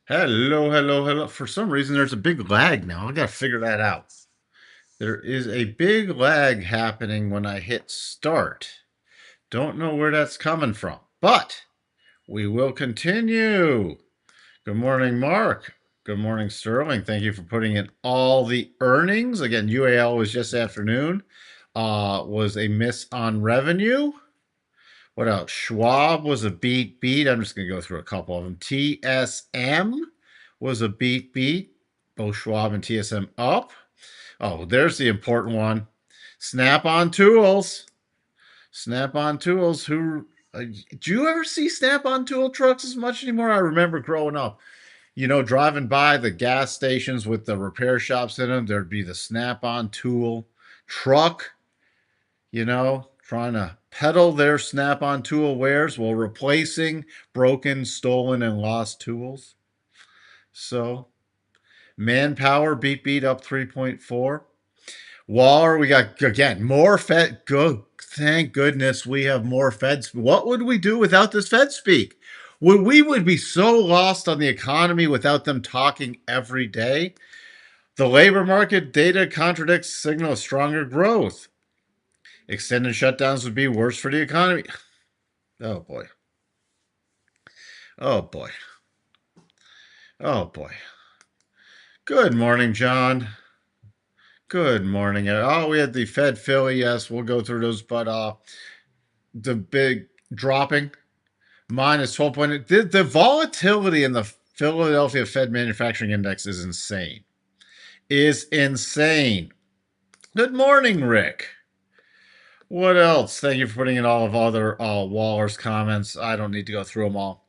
Hello, hello, hello. For some reason, there's a big lag now. I got to figure that out. There is a big lag happening when I hit start. Don't know where that's coming from, but we will continue. Good morning, Mark. Good morning, Sterling. Thank you for putting in all the earnings. Again, UAL was just afternoon. Was a miss on revenue. What else? Schwab was a beat. I'm just going to go through a couple of them. TSM was a beat. Both Schwab and TSM up. Oh, there's the important one. Snap-on Tools. Snap-on Tools. Do you ever see Snap-on tool trucks as much anymore? I remember growing up, driving by the gas stations with the repair shops in them. There'd be the Snap-on tool truck, trying to peddle their Snap-on tool wares while replacing broken, stolen, and lost tools. So, Manpower beat up 3.4. Waller, we got, again, more Fed. Good. Thank goodness we have more Fed. What would we do without this Fed speak? We would be so lost on the economy without them talking every day. The labor market data contradicts signal of stronger growth. Extended shutdowns would be worse for the economy. Oh boy. Oh boy. Oh boy. Good morning, John. Good morning. Oh, we had the Fed Philly. Yes, we'll go through those, but the big dropping minus 12 point. The volatility in the Philadelphia Fed Manufacturing Index is insane. Good morning, Rick. What else? Thank you for putting in all of other Waller's comments. I don't need to go through them all.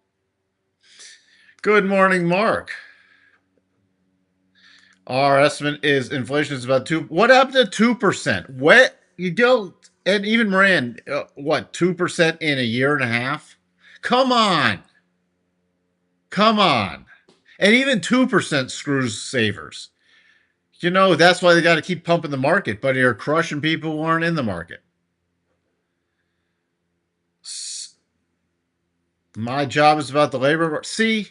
Good morning, Mark. Our estimate is inflation is about 2. What happened to 2%? What you don't, and even Moran, 2% in a year and a half? Come on. And even 2% screws savers. That's why they got to keep pumping the market, but you're crushing people who aren't in the market. My job is about the labor. See,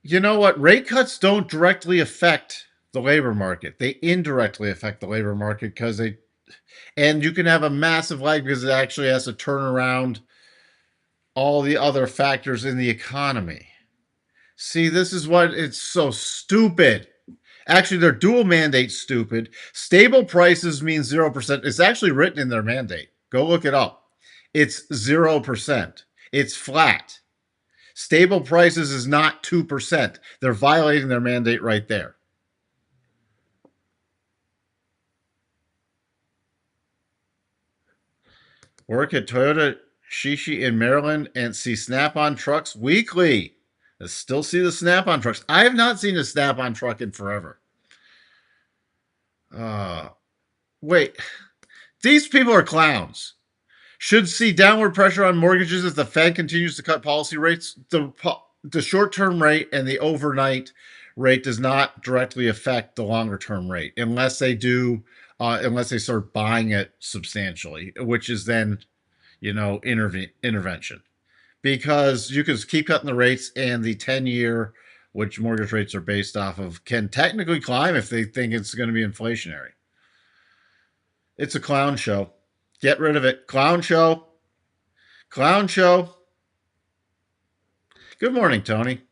you know what? Rate cuts don't directly affect the labor market. They indirectly affect the labor market and you can have a massive lag because it actually has to turn around all the other factors in the economy. See, this is what it's so stupid. Actually, their dual mandate stupid. Stable prices means 0%. It's actually written in their mandate. Go look it up. It's 0%. It's flat. Stable prices is not 2%. They're violating their mandate right there. Work at Toyota Shishi in Maryland and see Snap-on trucks weekly. I still see the Snap-on trucks. I have not seen a Snap-on truck in forever. Wait. These people are clowns. Should see downward pressure on mortgages if the Fed continues to cut policy rates. The short-term rate and the overnight rate does not directly affect the longer-term rate unless they start buying it substantially, which is then, intervention. Because you can keep cutting the rates and the 10-year, which mortgage rates are based off of, can technically climb if they think it's going to be inflationary. It's a clown show. Get rid of it. Clown show. Clown show. Good morning, Tony.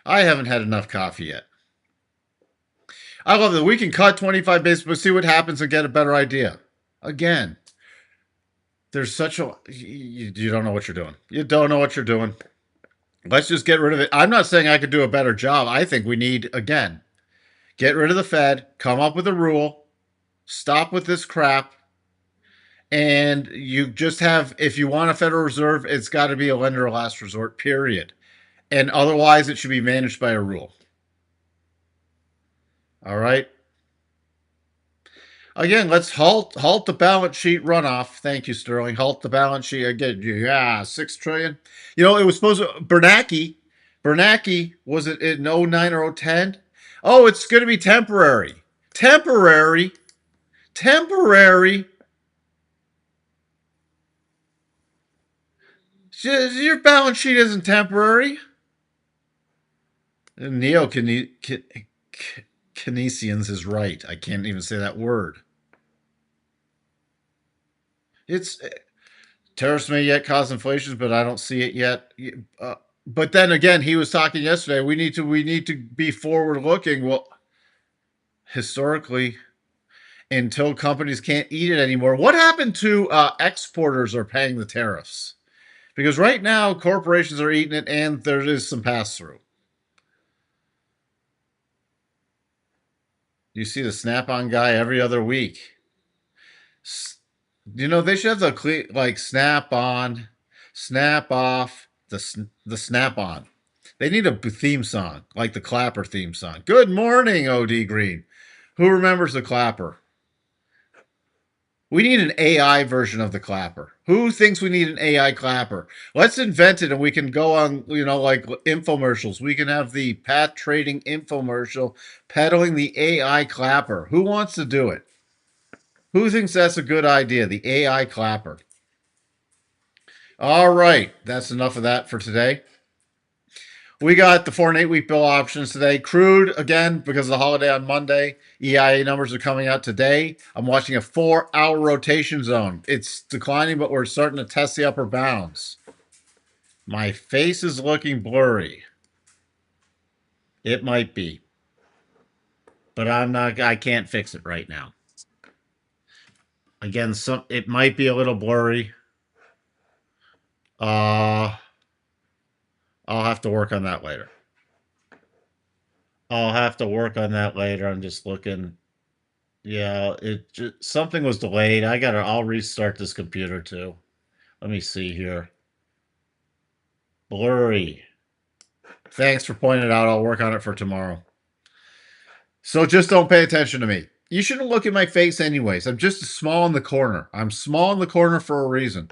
I haven't had enough coffee yet. I love that we can cut 25 basis points, see what happens, and get a better idea. Again, there's such a... You don't know what you're doing. You don't know what you're doing. Let's just get rid of it. I'm not saying I could do a better job. I think we need, again, get rid of the Fed, come up with a rule, stop with this crap, and you just have, if you want a Federal Reserve, it's got to be a lender of last resort, period. And otherwise, it should be managed by a rule. All right? Again, let's halt the balance sheet runoff. Thank you, Sterling. Halt the balance sheet again. Yeah, $6 trillion. It was supposed to Bernanke, was it in 09 or 010? Oh, it's going to be temporary. Temporary. Your balance sheet isn't temporary. Neo-Keynesians is right. I can't even say that word. It's tariffs may yet cause inflation, but I don't see it yet. But then again, he was talking yesterday. We need to be forward looking. Well, historically, until companies can't eat it anymore, what happened to exporters are paying the tariffs? Because right now corporations are eating it, and there is some pass through. You see the Snap-on guy every other week. They should have like Snap on, Snap off, the Snap on. They need a theme song, like the Clapper theme song. Good morning, OD Green. Who remembers the Clapper? We need an AI version of the Clapper. Who thinks we need an AI Clapper? Let's invent it, and we can go on, like infomercials. We can have the Pat Trading infomercial peddling the AI Clapper. Who wants to do it? Who thinks that's a good idea? The AI Clapper. All right, that's enough of that for today. We got the 4 and 8 week bill options today. Crude again because of the holiday on Monday. EIA numbers are coming out today. I'm watching a 4-hour rotation zone. It's declining, but we're starting to test the upper bounds. My face is looking blurry. It might be, but I can't fix it right now. Again, it might be a little blurry. Uh, I'll have to work on that later. I'm just looking. Yeah, something was delayed. I'll restart this computer too. Let me see here. Blurry. Thanks for pointing it out. I'll work on it for tomorrow. So just don't pay attention to me. You shouldn't look at my face anyways. I'm just small in the corner. I'm small in the corner for a reason.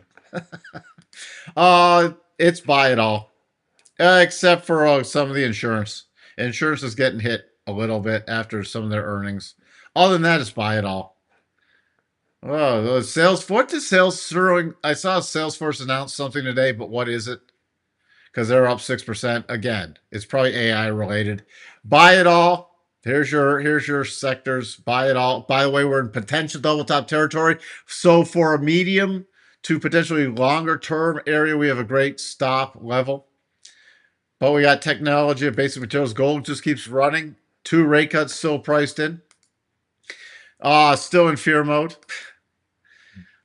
It's buy it all. Except for some of the insurance. Insurance is getting hit a little bit after some of their earnings. Other than that, it's buy it all. Oh, the sales. What does sales? I saw Salesforce announce something today, but what is it? Because they're up 6% again. It's probably AI related. Buy it all. Here's your sectors. Buy it all. By the way, we're in potential double top territory. So for a medium to potentially longer term area, we have a great stop level. But we got technology and basic materials. Gold just keeps running. 2 rate cuts still priced in. Still in fear mode.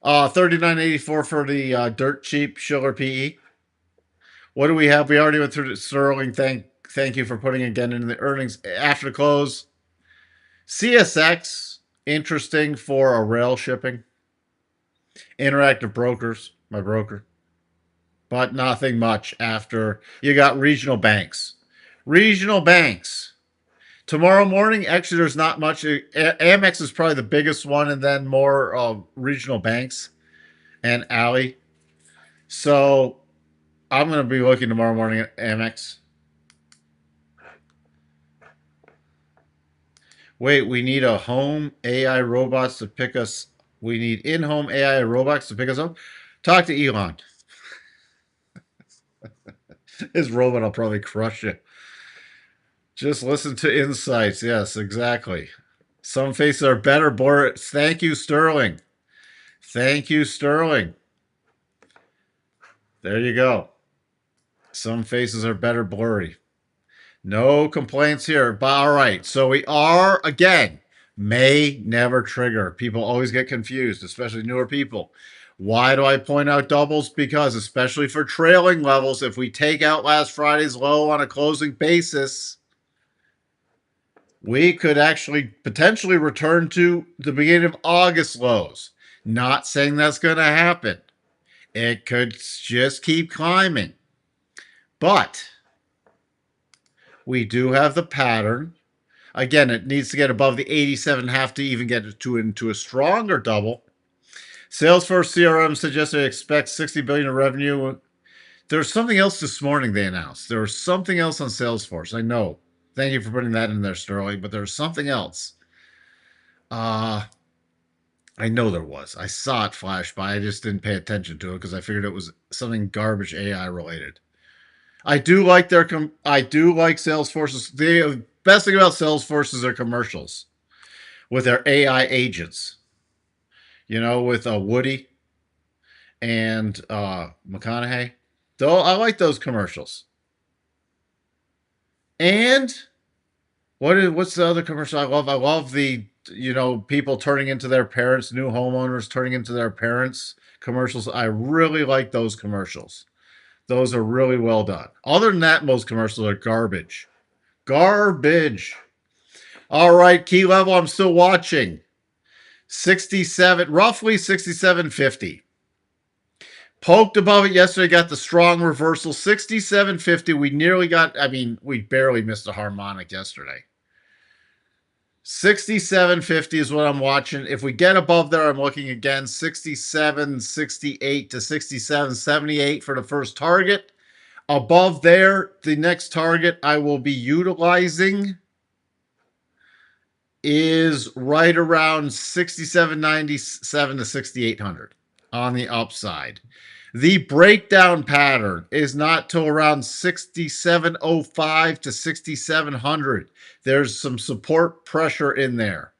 39.84 for the dirt cheap Schiller PE. What do we have? We already went through the Sterling. Thank you for putting again in the earnings after the close. CSX, interesting for a rail shipping. Interactive Brokers, my broker. But nothing much after you got regional banks. Regional banks. Tomorrow morning, actually, there's not much. Amex is probably the biggest one, and then more regional banks and Alley. So I'm going to be looking tomorrow morning at Amex. Wait, we need a home AI robots to pick us. We need in-home AI robots to pick us up. Talk to Elon. His robot will probably crush you. Just listen to insights. Yes, exactly. Some faces are better. Thank you, Sterling. Thank you, Sterling. There you go. Some faces are better blurry. No complaints here. But all right. So we are, again, may never trigger. People always get confused, especially newer people. Why do I point out doubles? Because, especially for trailing levels, if we take out last Friday's low on a closing basis, we could actually potentially return to the beginning of August lows. Not saying that's going to happen. It could just keep climbing. But we do have the pattern. Again, it needs to get above the 87.5 to even get into a stronger double. Salesforce CRM suggests they expect $60 billion in revenue. There's something else this morning they announced. There was something else on Salesforce. I know. Thank you for putting that in there, Sterling. But there's something else. I know there was. I saw it flash by. I just didn't pay attention to it because I figured it was something garbage AI related. I do like I do like Salesforce's. The best thing about Salesforce is their commercials with their AI agents. You know, with Woody and McConaughey. Though I like those commercials. And what's the other commercial I love? I love the people turning into their parents, new homeowners turning into their parents commercials. I really like those commercials. Those are really well done. Other than that, most commercials are garbage. Garbage. All right, key level. I'm still watching. 67, roughly 67.50. Poked above it yesterday, got the strong reversal. 67.50. We nearly got, we barely missed a harmonic yesterday. 67.50 is what I'm watching. If we get above there, I'm looking again. 67.68 to 67.78 for the first target. Above there, the next target I will be utilizing is right around 67.97 to 6,800 on the upside. The breakdown pattern is not till around 67.05 to 6,700. There's some support pressure in there.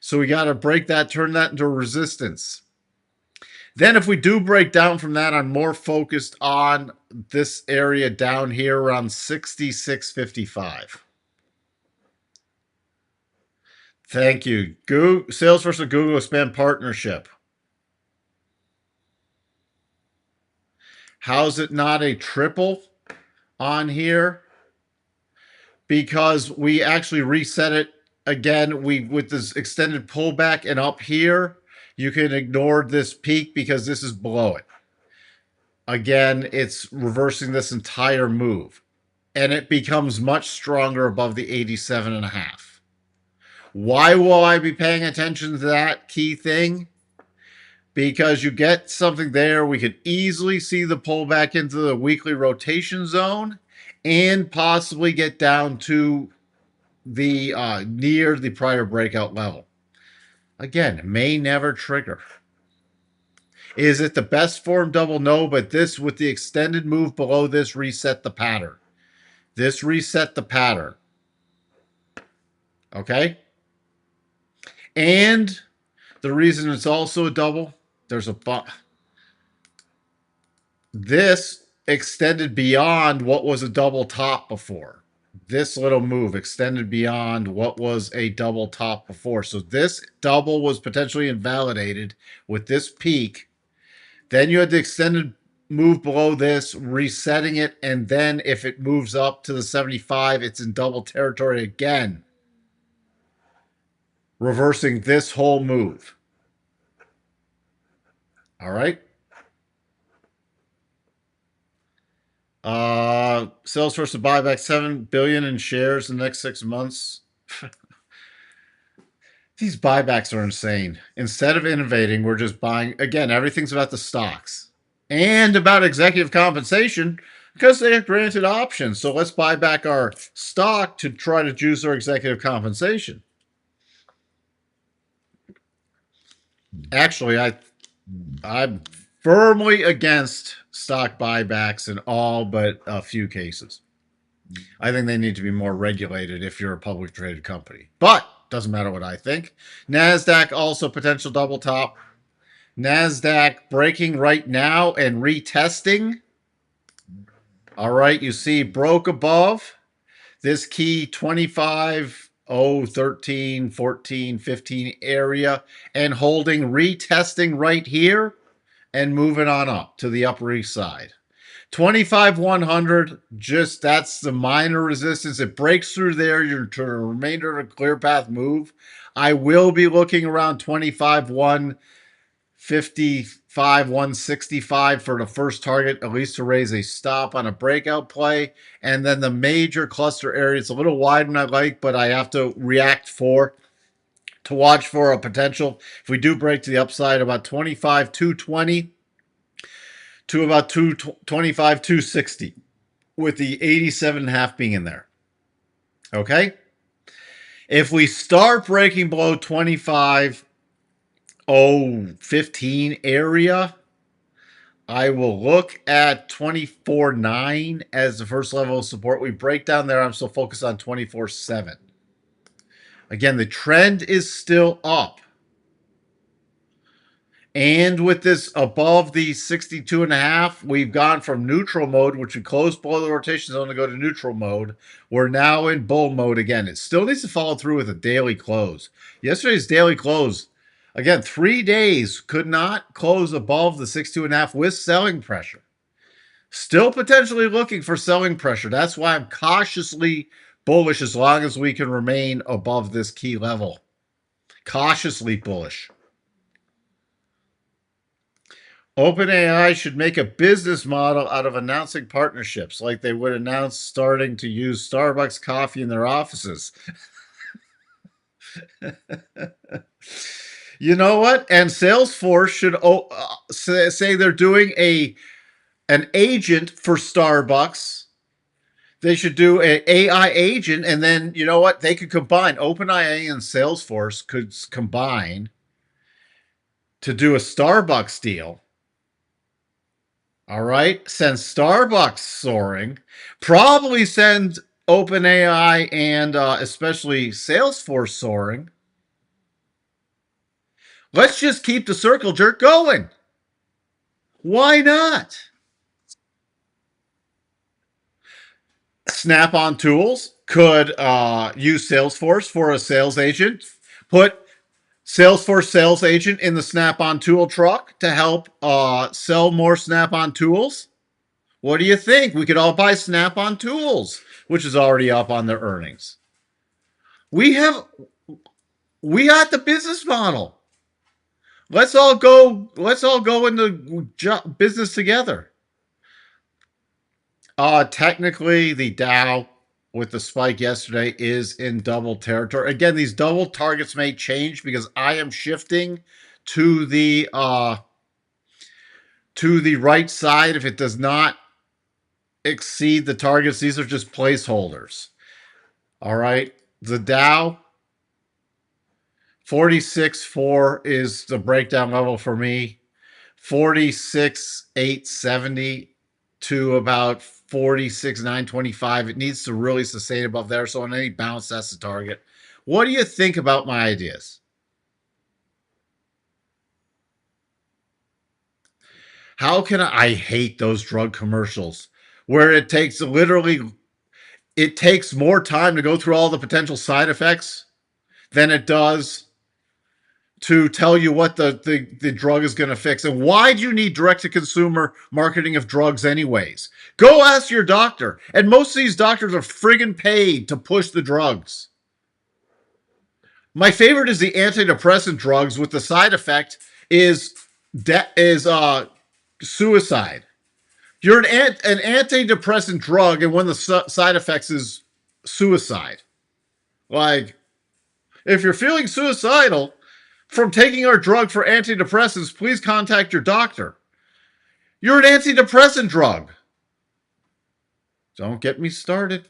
So we got to break that, turn that into resistance. Then if we do break down from that, I'm more focused on this area down here around 66.55. Thank you. Salesforce and Google expand partnership. How's it not a triple on here? Because we actually reset it again. With this extended pullback and up here, you can ignore this peak because this is below it. Again, it's reversing this entire move. And it becomes much stronger above the 87.5. Why will I be paying attention to that key thing? Because you get something there, we could easily see the pullback into the weekly rotation zone and possibly get down to the near the prior breakout level. Again, may never trigger. Is it the best form double? No, but this with the extended move below this reset the pattern. This reset the pattern. Okay? And the reason it's also a double, there's a this extended beyond what was a double top before. This little move extended beyond what was a double top before. So this double was potentially invalidated with this peak. Then you had the extended move below this, resetting it, and then if it moves up to the 75, it's in double territory again, reversing this whole move. All right. Salesforce to buy back $7 billion in shares in the next 6 months. These buybacks are insane. Instead of innovating, we're just buying. Again, everything's about the stocks and about executive compensation because they have granted options. So let's buy back our stock to try to juice our executive compensation. Actually, I'm firmly against stock buybacks in all but a few cases. I think they need to be more regulated if you're a publicly traded company. But doesn't matter what I think. NASDAQ also potential double top. NASDAQ breaking right now and retesting. All right, you see broke above this key 25, 13, 14, 15 area and holding, retesting right here and moving on up to the Upper East Side. 25,100, just that's the minor resistance. It breaks through there. You're to the remainder of a clear path move. I will be looking around 25,155, 165 for the first target, at least to raise a stop on a breakout play. And then the major cluster area, it's a little wider than I like, but I have to watch for a potential. If we do break to the upside, about 25,220 to about 225, 260 with the 87.5 being in there. Okay? If we start breaking below 25,015 area, I will look at 24.9 as the first level of support. We break down there. I'm still focused on 24.7. Again, the trend is still up. And with this above the 62.5, we've gone from neutral mode, which we closed below the rotation zone to go to neutral mode. We're now in bull mode again. It still needs to follow through with a daily close. Yesterday's daily close, again, 3 days could not close above the 62.5 with selling pressure. Still potentially looking for selling pressure. That's why I'm cautiously bullish as long as we can remain above this key level. Cautiously bullish. OpenAI should make a business model out of announcing partnerships like they would announce starting to use Starbucks coffee in their offices. You know what? And Salesforce should say they're doing an agent for Starbucks. They should do an AI agent, and then you know what? They could combine. OpenAI and Salesforce could combine to do a Starbucks deal. All right, send Starbucks soaring. Probably send OpenAI and especially Salesforce soaring. Let's just keep the circle jerk going. Why not? Snap-on Tools could use Salesforce for a sales agent. Put Salesforce sales agent in the Snap-on tool truck to help sell more Snap-on tools. What do you think? We could all buy Snap-on Tools, which is already up on their earnings. We got the business model. Let's all go into business together. Technically the Dow with the spike yesterday is in double territory. Again, these double targets may change because I am shifting to the right side if it does not exceed the targets. These are just placeholders. All right. The Dow 46.4 is the breakdown level for me. 46.870 to about 46.925. It needs to really sustain above there. So on any bounce, that's the target. What do you think about my ideas? How can I hate those drug commercials where it takes more time to go through all the potential side effects than it does to tell you what the drug is going to fix. And why do you need direct-to-consumer marketing of drugs anyways? Go ask your doctor. And most of these doctors are friggin' paid to push the drugs. My favorite is the antidepressant drugs with the side effect is suicide. You're an antidepressant drug, and one of the side effects is suicide. Like, if you're feeling suicidal from taking our drug for antidepressants, please contact your doctor. You're an antidepressant drug. Don't get me started.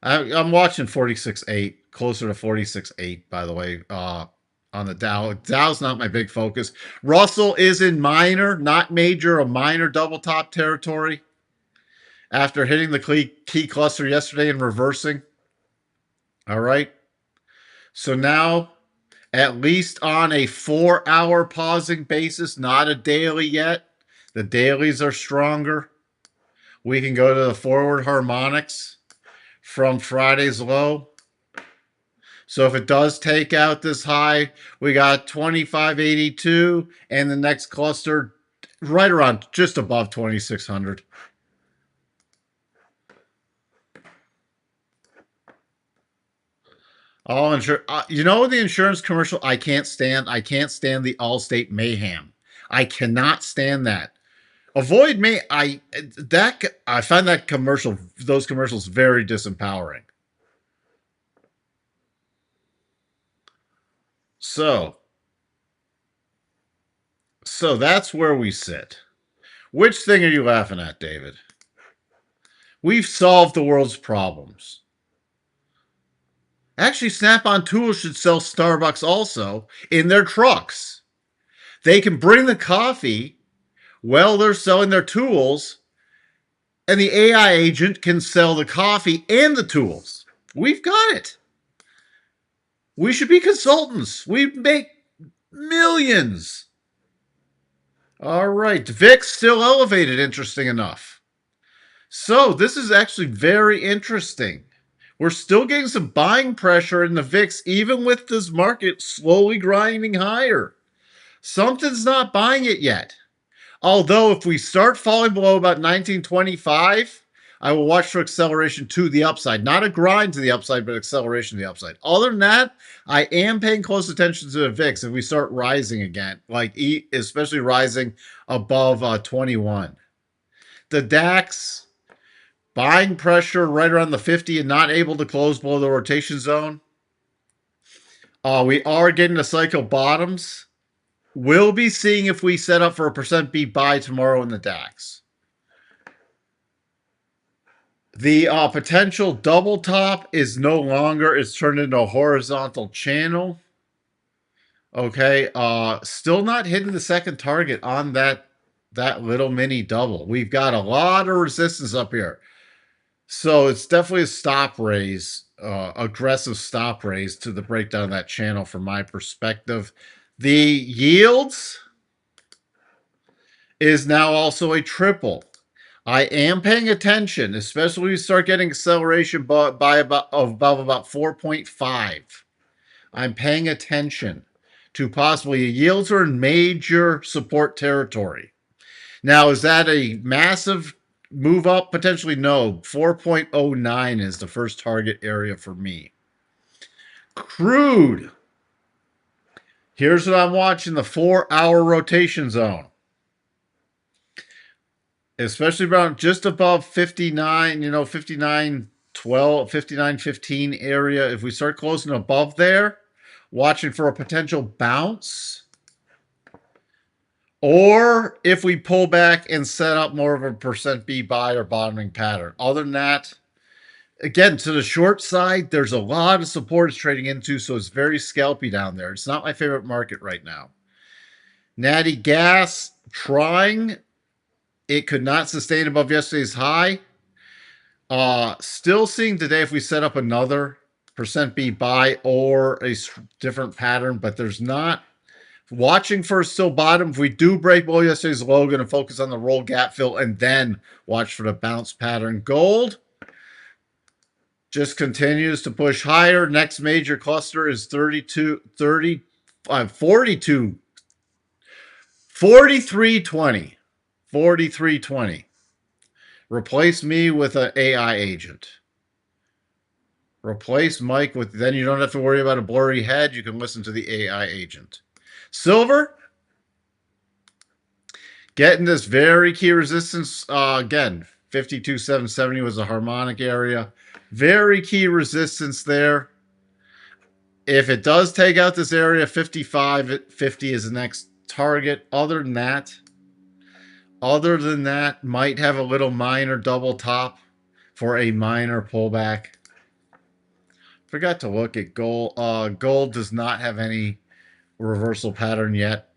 I'm watching 46.8, closer to 46.8, by the way, on the Dow. Dow's not my big focus. Russell is in minor, not major, a minor double top territory after hitting the key cluster yesterday and reversing. All right. So now, at least on a 4-hour pausing basis, not a daily yet. The dailies are stronger. We can go to the forward harmonics from Friday's low. So if it does take out this high, we got 2582 and the next cluster right around just above 2600. All insur you know the insurance commercial I can't stand? I can't stand the Allstate mayhem. I cannot stand that. Avoid me. I find that those commercials very disempowering. So that's where we sit. Which thing are you laughing at, David? We've solved the world's problems. Actually, Snap-on Tools should sell Starbucks also in their trucks. They can bring the coffee Well, they're selling their tools, and the AI agent can sell the coffee and the tools. We've got it. We should be consultants. We make millions. All right. VIX still elevated, interesting enough. So this is actually very interesting. We're still getting some buying pressure in the VIX, even with this market slowly grinding higher. Something's not buying it yet. Although, if we start falling below about 1925, I will watch for acceleration to the upside. Not a grind to the upside, but acceleration to the upside. Other than that, I am paying close attention to the VIX if we start rising again, like especially rising above 21. The DAX, buying pressure right around the 50 and not able to close below the rotation zone. We are getting the cycle bottoms. We'll be seeing if we set up for a percent beat buy tomorrow in the DAX. The potential double top is no longer, it's turned into a horizontal channel. Okay, still not hitting the second target on that little mini double. We've got a lot of resistance up here. So it's definitely a stop raise, aggressive stop raise to the breakdown of that channel from my perspective. The yields is now also a triple. I am paying attention, especially when you start getting acceleration by above about 4.5. I'm paying attention to possibly yields are in major support territory. Now, is that a massive move up? Potentially no. 4.09 is the first target area for me. Crude. Here's what I'm watching, the 4-hour rotation zone. Especially around just above 59, 59.12, 59.15 area. If we start closing above there, watching for a potential bounce. Or if we pull back and set up more of a percent B buy or bottoming pattern. Other than that, again, to the short side, there's a lot of support it's trading into, so it's very scalpy down there. It's not my favorite market right now. Natty Gas trying. It could not sustain above yesterday's high. Still seeing today if we set up another percent B buy or a different pattern, but there's not. Watching for still bottom. If we do break below yesterday's low, going to focus on the roll gap fill and then watch for the bounce pattern. Gold just continues to push higher. Next major cluster is 42, 30, 42, 43.20. 43.20. Replace me with an AI agent. Replace Mike with, then you don't have to worry about a blurry head. You can listen to the AI agent. Silver, getting this very key resistance. Again, 52,770 was a harmonic area. Very key resistance there. If it does take out this area, 55.50 is the next target. Other than that, might have a little minor double top for a minor pullback. Forgot to look at gold. Gold does not have any reversal pattern yet.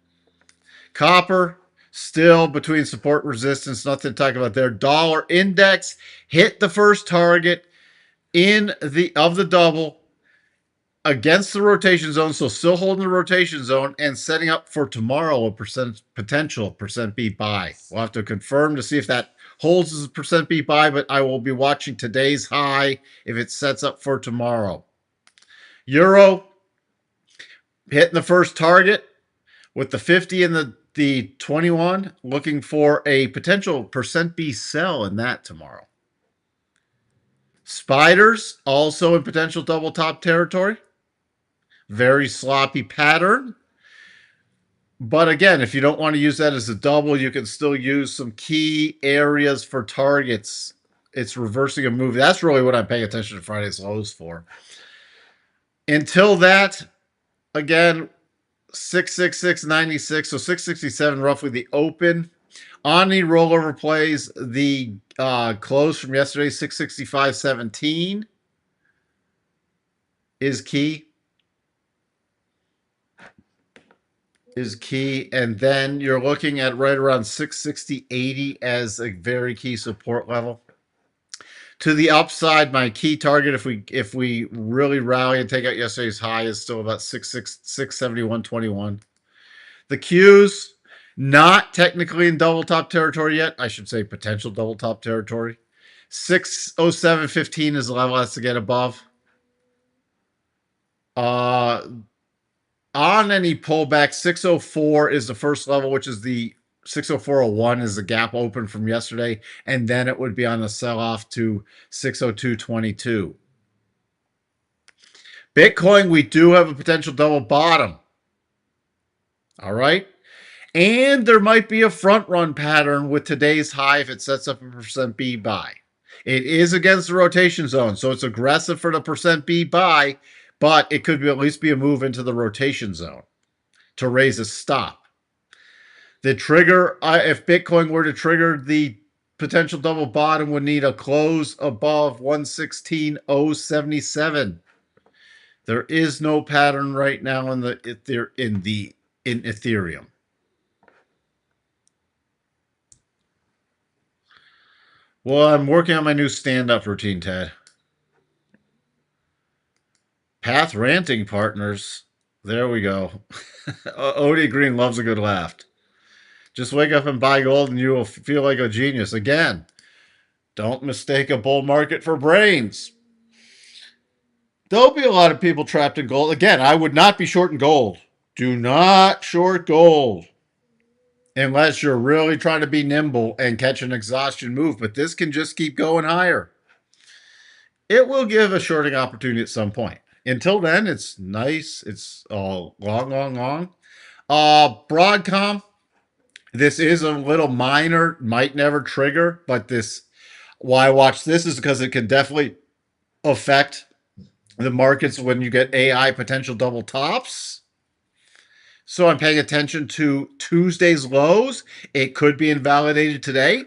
Copper, still between support resistance. Nothing to talk about there. Dollar index hit the first target of the double against the rotation zone, so still holding the rotation zone and setting up for tomorrow a potential percent B buy. We'll have to confirm to see if that holds as a percent B buy, but I will be watching today's high if it sets up for tomorrow. Euro hitting the first target with the 50 and the 21, looking for a potential percent B sell in that tomorrow. Spiders also in potential double top territory. Very sloppy pattern. But again, if you don't want to use that as a double, you can still use some key areas for targets. It's reversing a move. That's really what I'm paying attention to Friday's lows for. Until that, again, 666.96, so 667 roughly the open. Omni rollover plays the close from yesterday, 665.17 is key. is key. And then you're looking at right around 660.80 as a very key support level. To the upside, my key target, if we really rally and take out yesterday's high, is still about 671.21. The Qs, not technically in double top territory yet. I should say potential double top territory. 607.15 is the level has to get above. Uh, on any pullback, 604 is the first level, which is the 604.01 is the gap open from yesterday, and then it would be on the sell off to 602.22. Bitcoin, we do have a potential double bottom. All right. And there might be a front run pattern with today's high if it sets up a percent B buy. It is against the rotation zone, so it's aggressive for the percent B buy, but it could be at least be a move into the rotation zone to raise a stop. The trigger, if Bitcoin were to trigger the potential double bottom, would need a close above 116.077. There is no pattern right now in Ethereum. Well, I'm working on my new stand-up routine, Ted. Path ranting partners. There we go. Odie Green loves a good laugh. Just wake up and buy gold and you will feel like a genius. Again, don't mistake a bull market for brains. There'll be a lot of people trapped in gold. Again, I would not be shorting gold. Do not short gold unless you're really trying to be nimble and catch an exhaustion move. But this can just keep going higher. It will give a shorting opportunity at some point. Until then, it's nice. It's long. Broadcom, this is a little minor, might never trigger, but this, why I watch this is because it can definitely affect the markets when you get AI potential double tops. So I'm paying attention to Tuesday's lows. It could be invalidated today.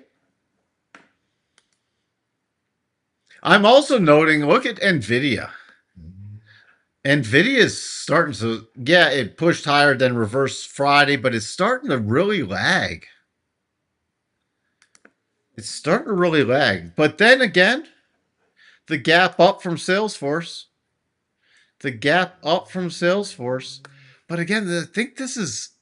I'm also noting, look at NVIDIA. NVIDIA is starting to, yeah, it pushed higher than reverse Friday, but it's starting to really lag. It's starting to really lag. But then again, the gap up from Salesforce. The gap up from Salesforce. But again, I think this is,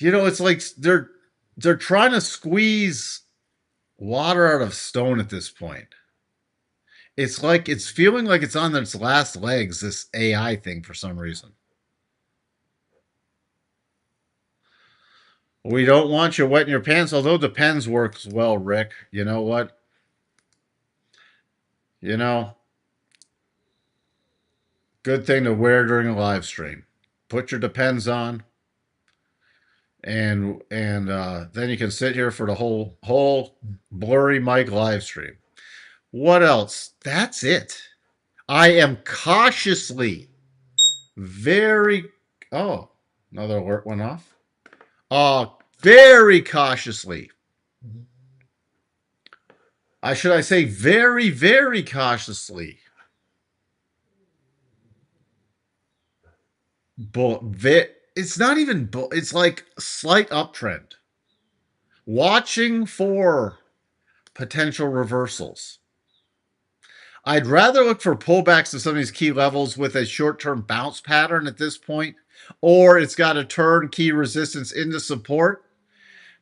it's like they're trying to squeeze water out of stone at this point. It's like it's feeling like it's on its last legs, this AI thing, for some reason. We don't want you wetting your pants, although the pens works well, Rick. You know what? Good thing to wear during a live stream. Put your Depends on, and then you can sit here for the whole blurry mic live stream. What else? That's it. I am cautiously very. Oh, another alert went off. Very cautiously. Should I say very, very cautiously? It's not even it's like slight uptrend. Watching for potential reversals. I'd rather look for pullbacks to some of these key levels with a short-term bounce pattern at this point, or it's got to turn key resistance into support,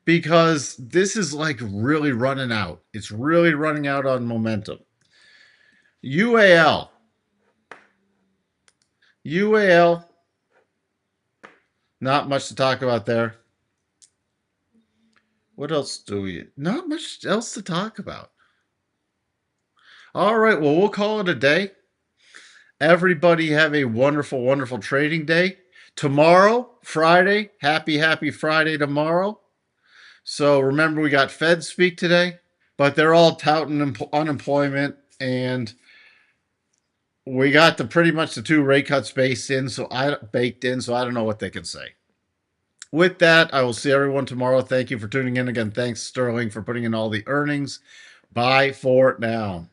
because this is like really running out. It's really running out on momentum. UAL. Not much to talk about there. What else do we? Not much else to talk about. All right, well, we'll call it a day. Everybody have a wonderful, wonderful trading day. Tomorrow, Friday, happy Friday tomorrow. So remember, we got Fed speak today, but they're all touting unemployment, and we got pretty much the two rate cuts baked in, so I don't know what they can say. With that, I will see everyone tomorrow. Thank you for tuning in again. Thanks, Sterling, for putting in all the earnings. Bye for now.